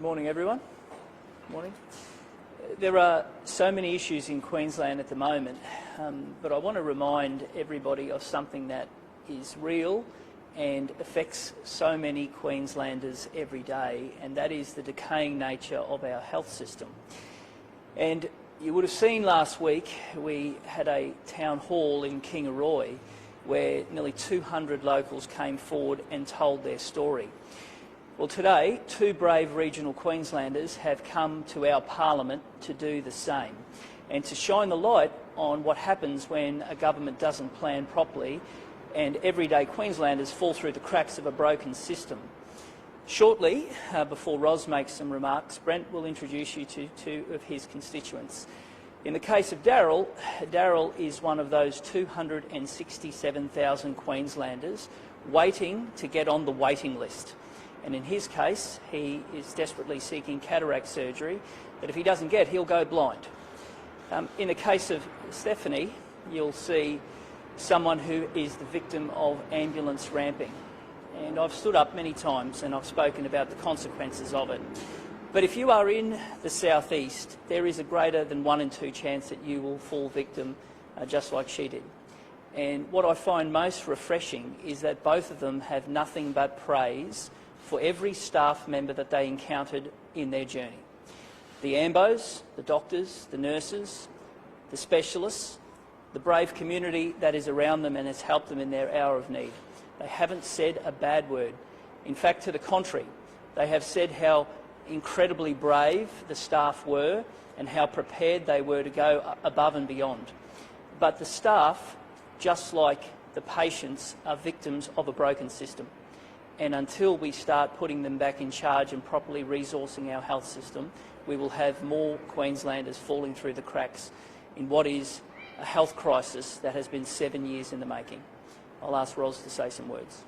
Good morning, everyone. Morning. There are so many issues in Queensland at the moment, but I want to remind everybody of something that is real and affects so many Queenslanders every day, and that is the decaying nature of our health system. And you would have seen last week we had a town hall in Kingaroy where nearly 200 locals came forward and told their story. Well, today, two brave regional Queenslanders have come to our Parliament to do the same and to shine the light on what happens when a government doesn't plan properly and everyday Queenslanders fall through the cracks of a broken system. Shortly, before Ros makes some remarks, Brent will introduce you to two of his constituents. In the case of Daryl, Daryl is one of those 267,000 Queenslanders waiting to get on the waiting list. And in his case, he is desperately seeking cataract surgery that if he doesn't get, he'll go blind. In the case of Stephanie, you'll see someone who is the victim of ambulance ramping. And I've stood up many times and I've spoken about the consequences of it. But if you are in the southeast, there is a greater than 1 in 2 chance that you will fall victim just like she did. And what I find most refreshing is that both of them have nothing but praise for every staff member that they encountered in their journey. The ambos, the doctors, the nurses, the specialists, the brave community that is around them and has helped them in their hour of need. They haven't said a bad word. In fact, to the contrary, they have said how incredibly brave the staff were and how prepared they were to go above and beyond. But the staff, just like the patients, are victims of a broken system. And until we start putting them back in charge and properly resourcing our health system, we will have more Queenslanders falling through the cracks in what is a health crisis that has been 7 years in the making. I'll ask Ros to say some words.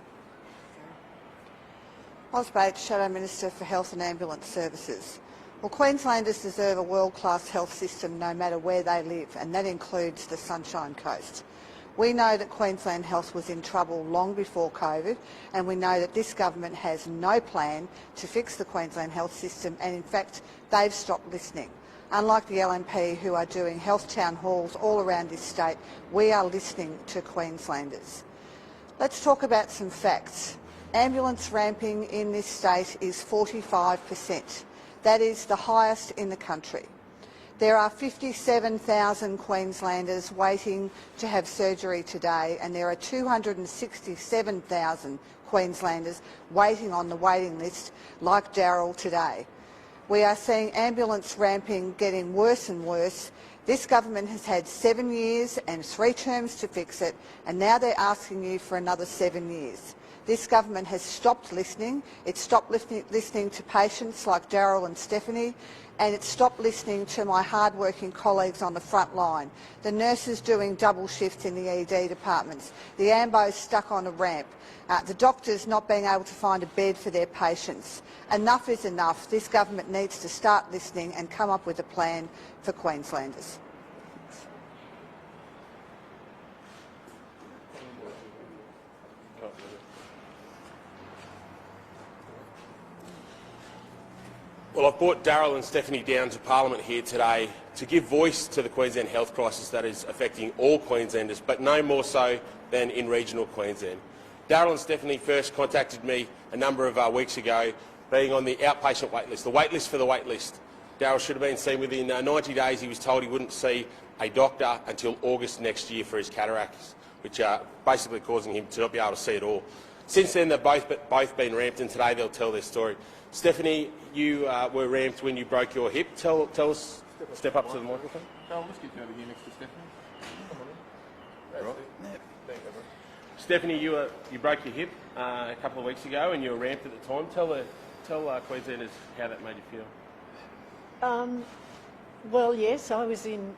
Ros Bates, Shadow Minister for Health and Ambulance Services. Well, Queenslanders deserve a world-class health system no matter where they live, and that includes the Sunshine Coast. We know that Queensland Health was in trouble long before COVID, and we know that this government has no plan to fix the Queensland health system, and in fact they've stopped listening. Unlike the LNP, who are doing health town halls all around this state, we are listening to Queenslanders. Let's talk about some facts. Ambulance ramping in this state is 45%. That is the highest in the country. There are 57,000 Queenslanders waiting to have surgery today, and there are 267,000 Queenslanders waiting on the waiting list like Daryl today. We are seeing ambulance ramping getting worse and worse. This government has had 7 years and 3 terms to fix it, and now they're asking you for another 7 years. This government has stopped listening. It's stopped listening to patients like Daryl and Stephanie, and it's stopped listening to my hard-working colleagues on the front line, the nurses doing double shifts in the ED departments, the ambos stuck on a ramp, the doctors not being able to find a bed for their patients. Enough is enough. This government needs to start listening and come up with a plan for Queenslanders. Well, I've brought Daryl and Stephanie down to Parliament here today to give voice to the Queensland health crisis that is affecting all Queenslanders, but no more so than in regional Queensland. Daryl and Stephanie first contacted me a number of weeks ago, being on the outpatient waitlist, the waitlist for the waitlist. Daryl should have been seen within 90 days. He was told he wouldn't see a doctor until August next year for his cataracts, which are basically causing him to not be able to see at all. Since then, they've both been ramped, and today they'll tell their story. Stephanie, you were ramped when you broke your hip. Tell us, step up to the microphone. Carl, let's get you over here next to Stephanie. Right. Stephanie, you broke your hip a couple of weeks ago and you were ramped at the time. Tell Queenslanders how that made you feel. Well, yes, I was in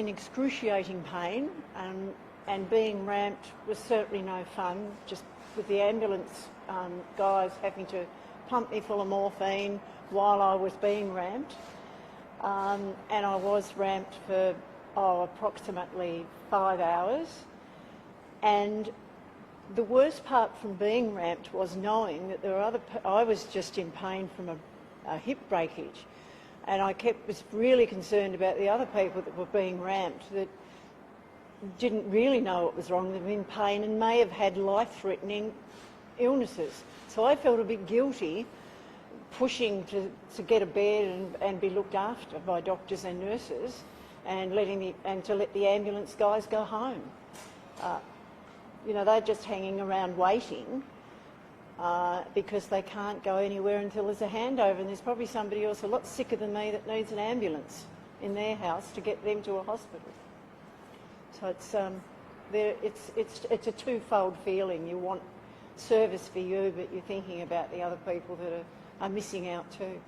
excruciating pain, and being ramped was certainly no fun. Just with the ambulance guys having to pump me full of morphine while I was being ramped, and I was ramped for approximately 5 hours. And the worst part from being ramped was knowing that there were I was just in pain from a hip breakage. And I was really concerned about the other people that were being ramped that didn't really know what was wrong, they were in pain and may have had life-threatening illnesses. So I felt a bit guilty pushing to get a bed and be looked after by doctors and nurses and to let the ambulance guys go home. You know, they're just hanging around waiting because they can't go anywhere until there's a handover, and there's probably somebody else a lot sicker than me that needs an ambulance in their house to get them to a hospital. So it's a twofold feeling. You want service for you, but you're thinking about the other people that are missing out too.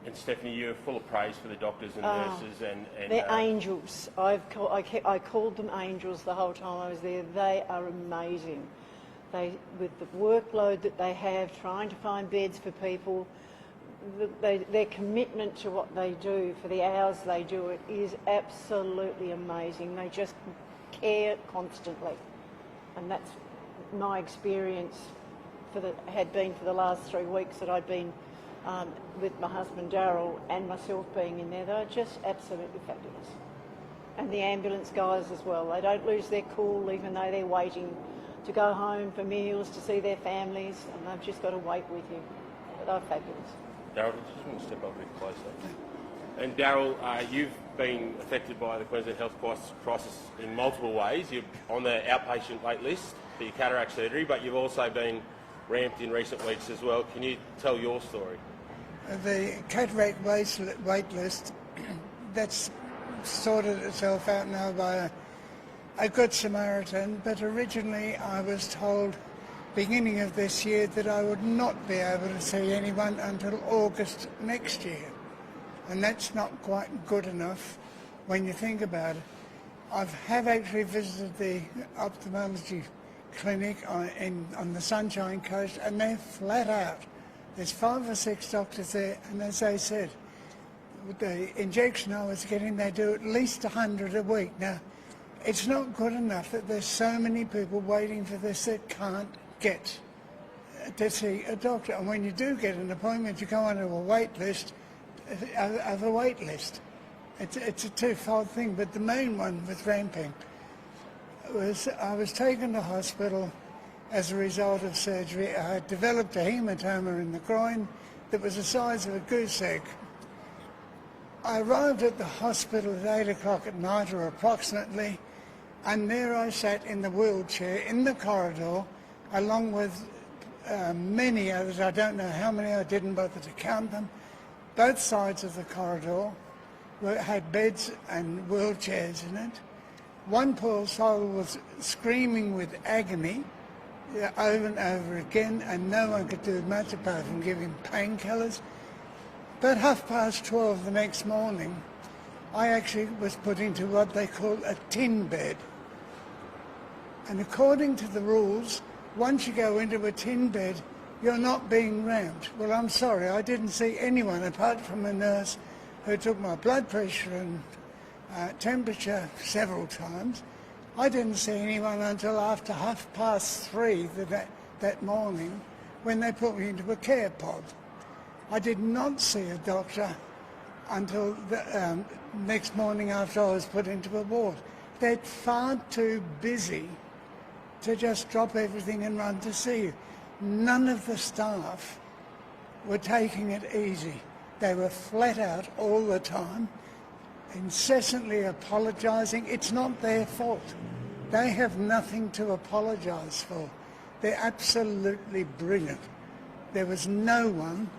And Stephanie, you're full of praise for the doctors and nurses and they're angels. I called them angels the whole time I was there. They are amazing. With the workload that they have, trying to find beds for people, their commitment to what they do for the hours they do it is absolutely amazing. They just care constantly, and that's my experience had been for the last 3 weeks that I'd been with my husband Daryl and myself being in there. They're just absolutely fabulous. And the ambulance guys as well. They don't lose their cool even though they're waiting to go home for meals, to see their families, and they've just got to wait with you. But they're fabulous. Darryl, I just want to step up a bit closer. And Darryl, you've been affected by the Queensland Health Crisis in multiple ways. You're on the outpatient wait list for your cataract surgery, but you've also been ramped in recent weeks as well. Can you tell your story? The cataract wait list, that's sorted itself out now by a good Samaritan, but originally I was told beginning of this year that I would not be able to see anyone until August next year. And that's not quite good enough when you think about it. I have actually visited the ophthalmology clinic on the Sunshine Coast, and they're flat out. There's 5 or 6 doctors there, and as I said, with the injection I was getting, they do at least 100 a week. Now, it's not good enough that there's so many people waiting for this that can't get to see a doctor. And when you do get an appointment, you go onto a wait list, of a wait list. It's a twofold thing, but the main one with ramping was I was taken to hospital as a result of surgery. I had developed a hematoma in the groin that was the size of a goose egg. I arrived at the hospital at 8 o'clock at night, or approximately, and there I sat in the wheelchair in the corridor, along with many others. I don't know how many, I didn't bother to count them. Both sides of the corridor had beds and wheelchairs in it. One poor soul was screaming with agony over and over again, and no one could do much apart from give him painkillers. About 12:30 the next morning, I actually was put into what they call a tin bed. And according to the rules, once you go into a tin bed, you're not being ramped. Well, I'm sorry, I didn't see anyone apart from a nurse who took my blood pressure and temperature several times. I didn't see anyone until after 3:30 that morning, when they put me into a care pod. I did not see a doctor until the next morning after I was put into a ward. They're far too busy to just drop everything and run to see you. None of the staff were taking it easy. They were flat out all the time, incessantly apologising. It's not their fault. They have nothing to apologise for. They're absolutely brilliant. There was no one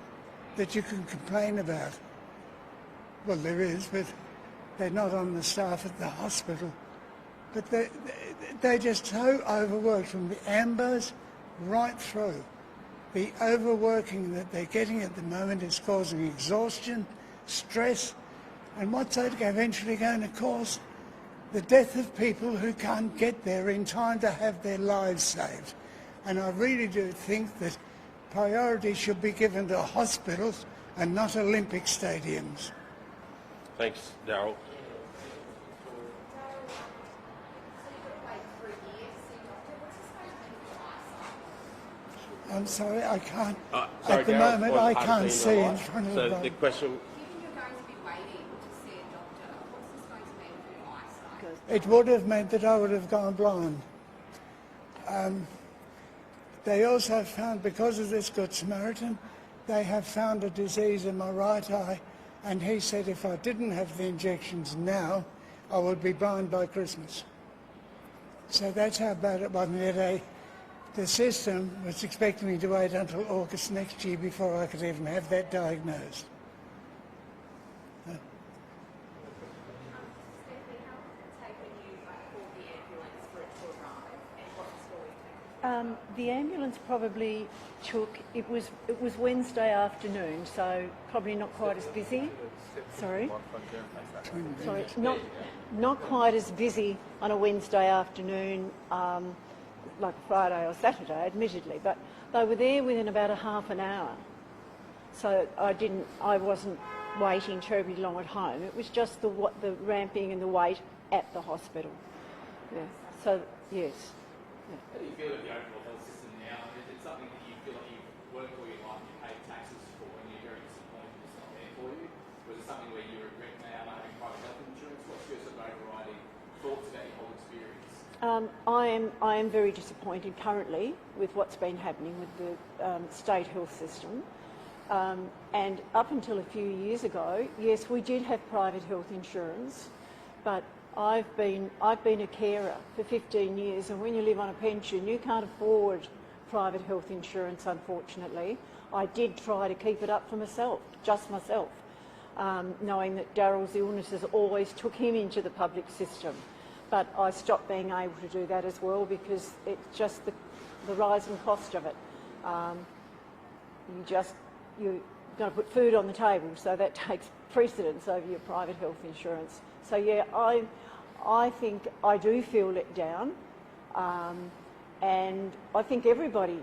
that you can complain about. Well, there is, but they're not on the staff at the hospital. But they're just so overworked, from the ambos right through. The overworking that they're getting at the moment is causing exhaustion, stress, and what's eventually going to cause the death of people who can't get there in time to have their lives saved. And I really do think that priority should be given to hospitals and not Olympic stadiums. Thanks, Darryl. I'm sorry, I can't. Sorry, At the Darryl, moment, wasn't I hard to can't see see in in real front of life. the So the boat. question, Given you're going to be waiting to see a doctor, what's this going to mean for your eyesight? It would have meant that I would have gone blind. They also found, because of this Good Samaritan, they have found a disease in my right eye, and he said if I didn't have the injections now, I would be blind by Christmas. So that's how bad it was. The system was expecting me to wait until August next year before I could even have that diagnosed. The ambulance probably took, it was Wednesday afternoon, so probably not quite as busy. Sorry, not quite as busy on a Wednesday afternoon like Friday or Saturday, admittedly, but they were there within about a half an hour. So I wasn't waiting terribly long at home. It was just the ramping and the wait at the hospital. Yeah. So yes. How do you feel about the overall health system now? Is it something that you feel like you've worked all your life, you paid taxes for, and you're very disappointed it's not there for you? Or is it something where you regret now not having private health insurance? What's your sort of overriding thoughts about your whole experience? I am very disappointed currently with what's been happening with the state health system. And up until a few years ago, yes, we did have private health insurance, but I've been a carer for 15 years, and when you live on a pension, you can't afford private health insurance, unfortunately. I did try to keep it up for myself, just myself, knowing that Darryl's illnesses always took him into the public system. But I stopped being able to do that as well because it's just the rising cost of it. You're going to put food on the table, so that takes precedence over your private health insurance. So yeah, I think I do feel let down, and I think everybody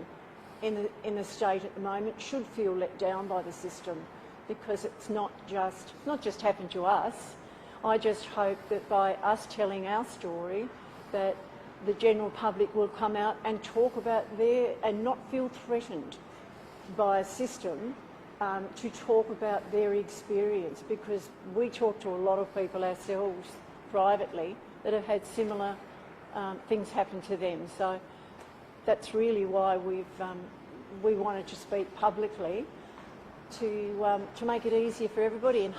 in the state at the moment should feel let down by the system because it's not just happened to us. I just hope that by us telling our story that the general public will come out and talk about and not feel threatened by a system to talk about their experience, because we talk to a lot of people ourselves privately that have had similar things happen to them. So that's really why we wanted to speak publicly to make it easier for everybody and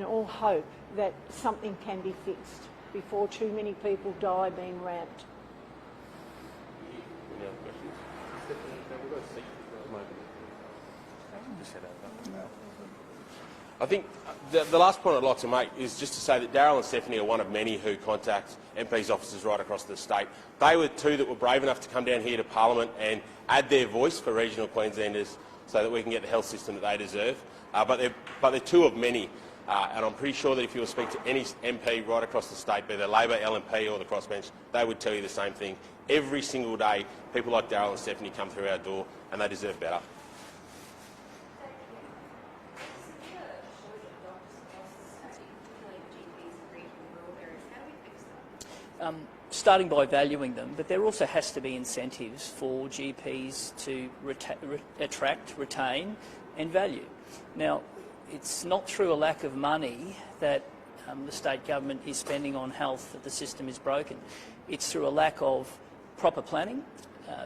all hope that something can be fixed before too many people die being ramped. any other questions? I think the last point I'd like to make is just to say that Darryl and Stephanie are one of many who contact MPs' offices right across the state. They were two that were brave enough to come down here to Parliament and add their voice for regional Queenslanders so that we can get the health system that they deserve. But they're two of many, and I'm pretty sure that if you will speak to any MP right across the state, be they Labor, LNP or the crossbench, they would tell you the same thing. Every single day, people like Darryl and Stephanie come through our door and they deserve better. Starting by valuing them, but there also has to be incentives for GPs to attract, retain and value. Now, it's not through a lack of money that the state government is spending on health that the system is broken. It's through a lack of proper planning,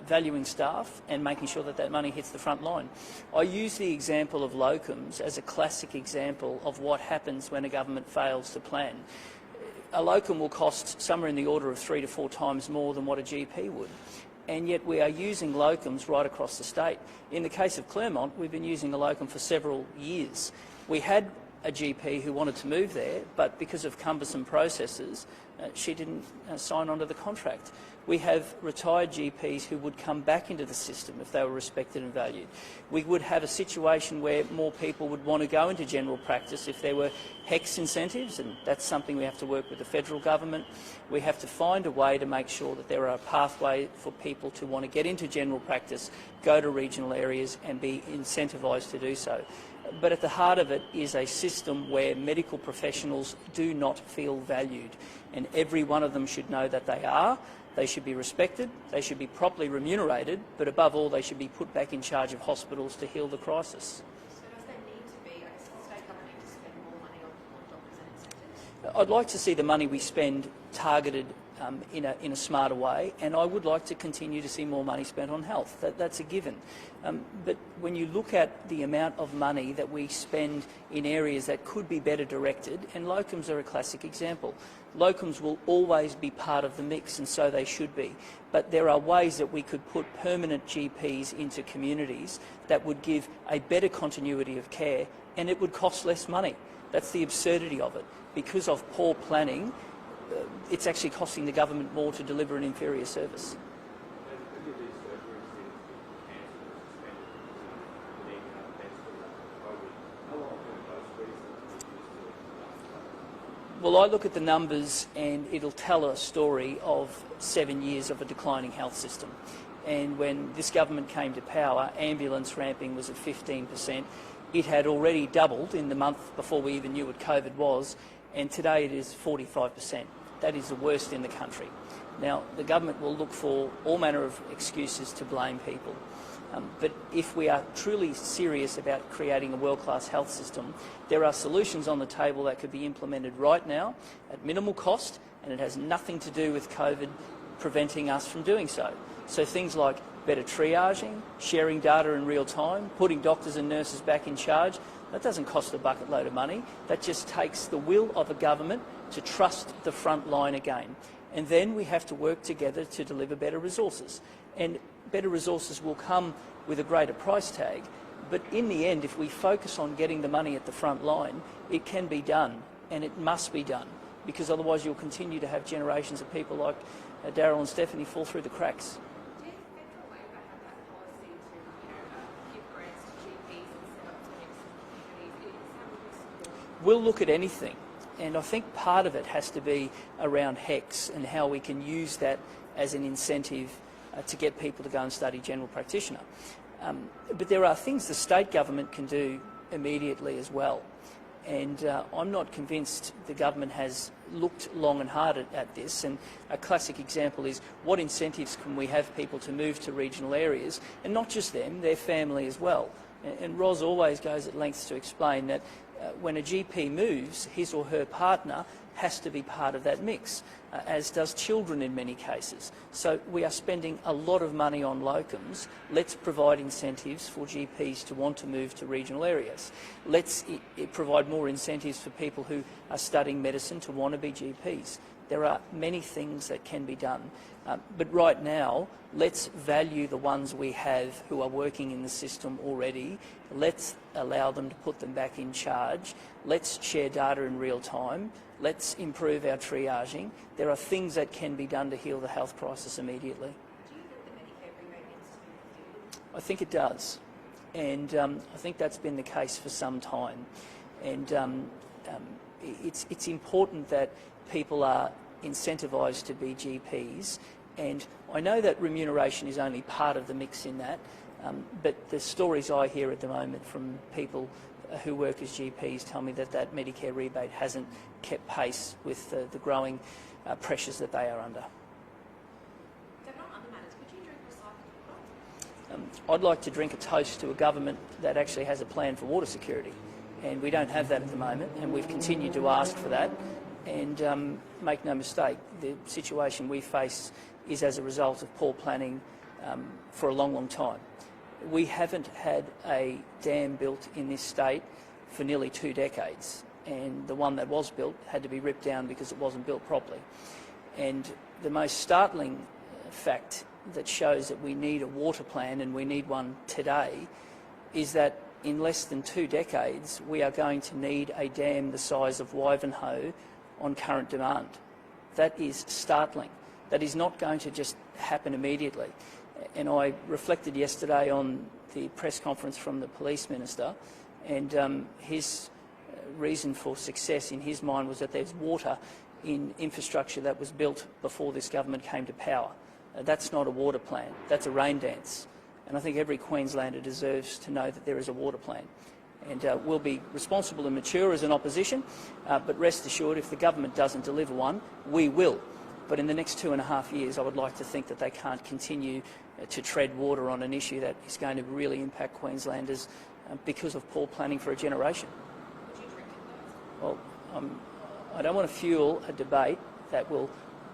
valuing staff and making sure that that money hits the front line. I use the example of locums as a classic example of what happens when a government fails to plan. A locum will cost somewhere in the order of 3 to 4 times more than what a GP would, and yet we are using locums right across the state. In the case of Claremont, we've been using a locum for several years. We had a GP who wanted to move there, but because of cumbersome processes, she didn't sign on to the contract. We have retired GPs who would come back into the system if they were respected and valued. We would have a situation where more people would want to go into general practice if there were HECS incentives, and that's something we have to work with the federal government. We have to find a way to make sure that there are a pathway for people to want to get into general practice, go to regional areas and be incentivised to do so. But at the heart of it is a system where medical professionals do not feel valued, and every one of them should know that they are. They should be respected, they should be properly remunerated, but above all they should be put back in charge of hospitals to heal the crisis. So does there need to be, I guess, the state government need to spend more money on doctors and incentives? I'd like to see the money we spend targeted in a smarter way, and I would like to continue to see more money spent on health. That's a given. But when you look at the amount of money that we spend in areas that could be better directed, and locums are a classic example. Locums will always be part of the mix, and so they should be. But there are ways that we could put permanent GPs into communities that would give a better continuity of care, and it would cost less money. That's the absurdity of it. Because of poor planning, it's actually costing the government more to deliver an inferior service. Well, I look at the numbers and it'll tell a story of 7 years of a declining health system. And when this government came to power, ambulance ramping was at 15%. It had already doubled in the month before we even knew what COVID was, and today it is 45%. That is the worst in the country. Now, the government will look for all manner of excuses to blame people. But if we are truly serious about creating a world-class health system, there are solutions on the table that could be implemented right now at minimal cost, and it has nothing to do with COVID preventing us from doing so. So things like better triaging, sharing data in real time, putting doctors and nurses back in charge, that doesn't cost a bucket load of money. That just takes the will of a government to trust the front line again. And then we have to work together to deliver better resources. And better resources will come with a greater price tag. But in the end, if we focus on getting the money at the front line, it can be done, and it must be done, because otherwise you'll continue to have generations of people like Daryl and Stephanie fall through the cracks. Does federal Labor have that policy to give grants to GPs and set up clinics in communities? Is that what you support? We'll look at anything, and I think part of it has to be around HECS and how we can use that as an incentive to get people to go and study general practitioner. But there are things the state government can do immediately as well. And I'm not convinced the government has looked long and hard at this. And a classic example is, what incentives can we have people to move to regional areas? And not just them, their family as well. And Ros always goes at lengths to explain that when a GP moves, his or her partner has to be part of that mix, as does children in many cases. So we are spending a lot of money on locums. Let's provide incentives for GPs to want to move to regional areas. Let's provide more incentives for people who are studying medicine to want to be GPs. There are many things that can be done. But right now, let's value the ones we have who are working in the system already. Let's allow them to put them back in charge. Let's share data in real time. Let's improve our triaging. There are things that can be done to heal the health crisis immediately. Do you think the Medicare rebate needs to be reviewed? I think it does. And I think that's been the case for some time. And it's important that people are incentivised to be GPs, and I know that remuneration is only part of the mix in that, but the stories I hear at the moment from people who work as GPs tell me that that Medicare rebate hasn't kept pace with the growing pressures that they are under. They're not other matters. Could you drink recycled water? I'd like to drink a toast to a government that actually has a plan for water security, and we don't have that at the moment, and we've continued to ask for that. And make no mistake, the situation we face is as a result of poor planning for a long, long time. We haven't had a dam built in this state for nearly 2 decades, and the one that was built had to be ripped down because it wasn't built properly. And the most startling fact that shows that we need a water plan, and we need one today, is that in less than 2 decades we are going to need a dam the size of Wivenhoe on current demand. That is startling. That is not going to just happen immediately. And I reflected yesterday on the press conference from the police minister, and his reason for success in his mind was that there's water in infrastructure that was built before this government came to power. That's not a water plan, that's a rain dance. And I think every Queenslander deserves to know that there is a water plan. And we'll be responsible and mature as an opposition, but rest assured, if the government doesn't deliver one, we will. But in the next 2.5 years, I would like to think that they can't continue to tread water on an issue that is going to really impact Queenslanders because of poor planning for a generation. Well, I don't want to fuel a debate that will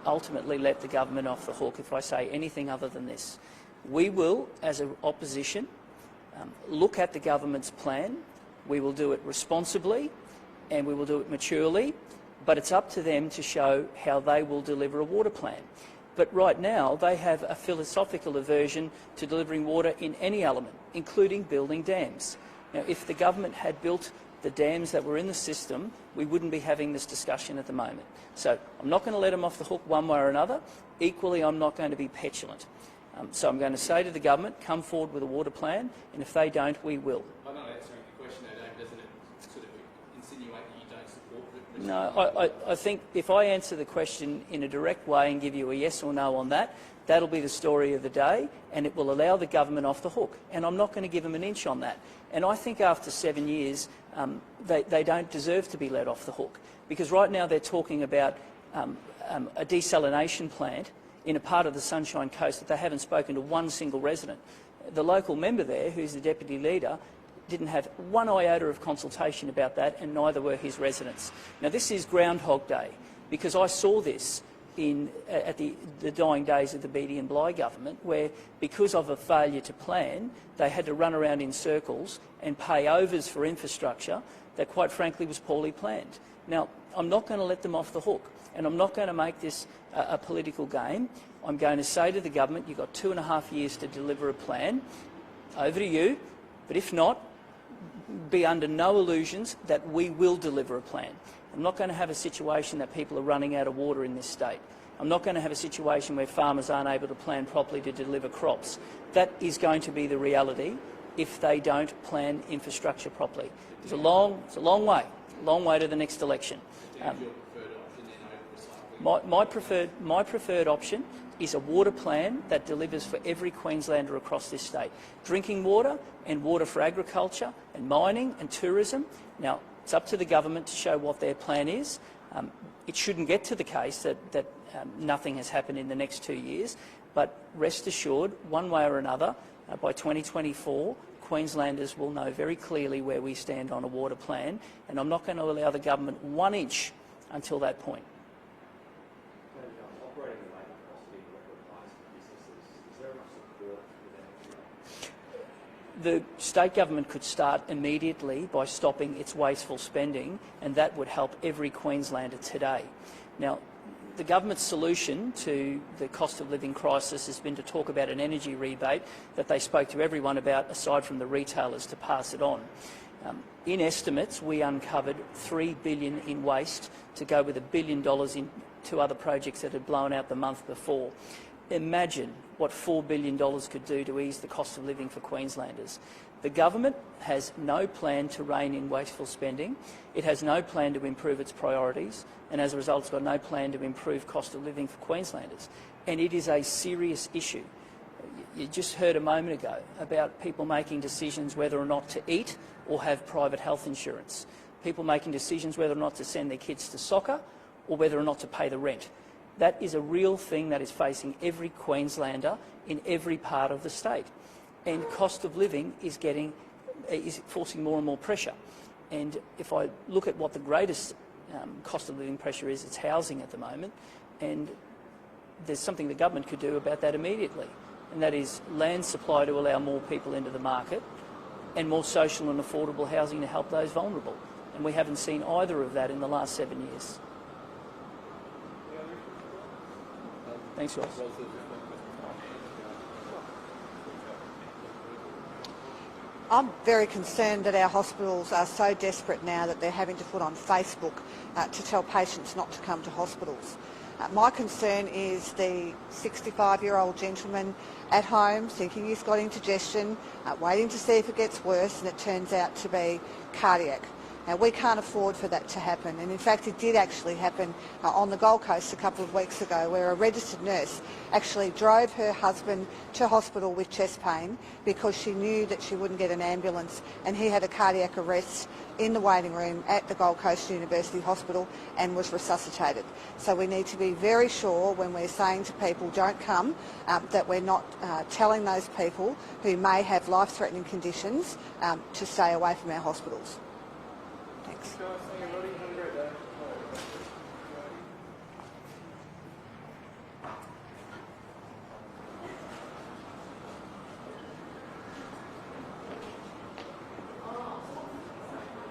ultimately let the government off the hook if I say anything other than this. We will, as an opposition, look at the government's plan. We will do it responsibly and we will do it maturely, but it's up to them to show how they will deliver a water plan. But right now, they have a philosophical aversion to delivering water in any element, including building dams. Now, if the government had built the dams that were in the system, we wouldn't be having this discussion at the moment. So I'm not going to let them off the hook one way or another. Equally, I'm not going to be petulant. So I'm going to say to the government, come forward with a water plan, and if they don't, we will. I'm not answering the question, though, doesn't it sort of insinuate that you don't support the... No, I think if I answer the question in a direct way and give you a yes or no on that, that'll be the story of the day, and it will allow the government off the hook. And I'm not going to give them an inch on that. And I think after 7 years, they don't deserve to be let off the hook, because right now they're talking about a desalination plant in a part of the Sunshine Coast that they haven't spoken to one single resident. The local member there, who's the deputy leader, didn't have one iota of consultation about that, and neither were his residents. Now, this is Groundhog Day, because I saw this at the dying days of the Beattie and Bligh government, where because of a failure to plan, they had to run around in circles and pay overs for infrastructure that quite frankly was poorly planned. Now, I'm not going to let them off the hook, and I'm not going to make this a political game. I'm going to say to the government, you've got 2.5 years to deliver a plan. Over to you, but if not, be under no illusions that we will deliver a plan. I'm not going to have a situation that people are running out of water in this state. I'm not going to have a situation where farmers aren't able to plan properly to deliver crops. That is going to be the reality if they don't plan infrastructure properly. It's a long way to the next election. My preferred option is a water plan that delivers for every Queenslander across this state. Drinking water and water for agriculture and mining and tourism. Now, it's up to the government to show what their plan is. It shouldn't get to the case that nothing has happened in the next 2 years, but rest assured, one way or another, by 2024, Queenslanders will know very clearly where we stand on a water plan, and I'm not going to allow the government 1 inch until that point. The state government could start immediately by stopping its wasteful spending, and that would help every Queenslander today. Now, the government's solution to the cost of living crisis has been to talk about an energy rebate that they spoke to everyone about, aside from the retailers, to pass it on. In estimates, we uncovered $3 billion in waste to go with $1 billion in 2 other projects that had blown out the month before. Imagine what $4 billion could do to ease the cost of living for Queenslanders. The government has no plan to rein in wasteful spending. It has no plan to improve its priorities, and as a result, it's got no plan to improve cost of living for Queenslanders. And it is a serious issue. You just heard a moment ago about people making decisions whether or not to eat or have private health insurance. People making decisions whether or not to send their kids to soccer or whether or not to pay the rent. That is a real thing that is facing every Queenslander in every part of the state. And cost of living is forcing more and more pressure. And if I look at what the greatest cost of living pressure is, it's housing at the moment. And there's something the government could do about that immediately. And that is land supply to allow more people into the market, and more social and affordable housing to help those vulnerable. And we haven't seen either of that in the last 7 years. Thanks, Ross. I'm very concerned that our hospitals are so desperate now that they're having to put on Facebook to tell patients not to come to hospitals. My concern is the 65-year-old gentleman at home thinking he's got indigestion, waiting to see if it gets worse, and it turns out to be cardiac. Now, we can't afford for that to happen, and in fact it did actually happen on the Gold Coast a couple of weeks ago, where a registered nurse actually drove her husband to hospital with chest pain because she knew that she wouldn't get an ambulance, and he had a cardiac arrest in the waiting room at the Gold Coast University Hospital and was resuscitated. So we need to be very sure when we're saying to people don't come, that we're not telling those people who may have life-threatening conditions to stay away from our hospitals. Thanks.